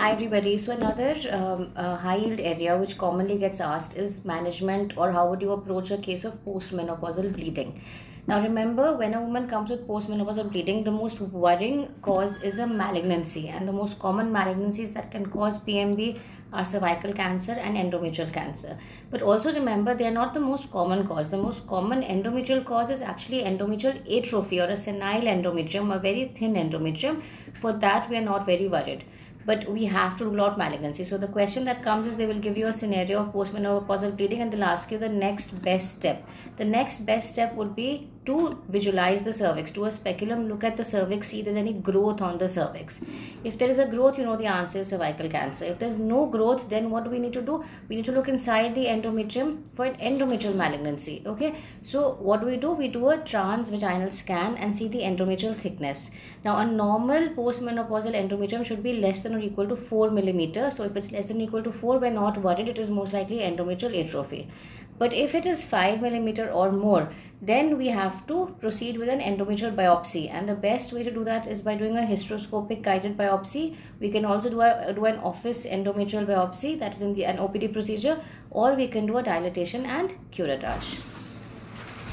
Hi everybody. So another high yield area which commonly gets asked is management, or how would you approach a case of postmenopausal bleeding. Now remember, when a woman comes with postmenopausal bleeding, the most worrying cause is a malignancy, and the most common malignancies that can cause PMB are cervical cancer and endometrial cancer. But also remember, they are not the most common cause. The most common endometrial cause is actually endometrial atrophy, or a senile endometrium, a very thin endometrium. For that we are not very worried, but we have to rule out malignancy. So the question that comes is, they will give you a scenario of postmenopausal bleeding and they'll ask you the next best step. The next best step would be to visualize the cervix, do a speculum, look at the cervix, see if there's any growth on the cervix. If there is a growth, you know the answer is cervical cancer. If there's no growth, then what do we need to do? We need to look inside the endometrium for an endometrial malignancy. Okay, so what do? We do a transvaginal scan and see the endometrial thickness. Now a normal postmenopausal endometrium should be less than or equal to 4 millimeters. So if it's less than or equal to 4, we're not worried, it is most likely endometrial atrophy. But if it is 5 millimeter or more, then we have to proceed with an endometrial biopsy, and the best way to do that is by doing a hysteroscopic guided biopsy. We can also do an office endometrial biopsy, that is in an OPD procedure, or we can do a dilatation and curettage.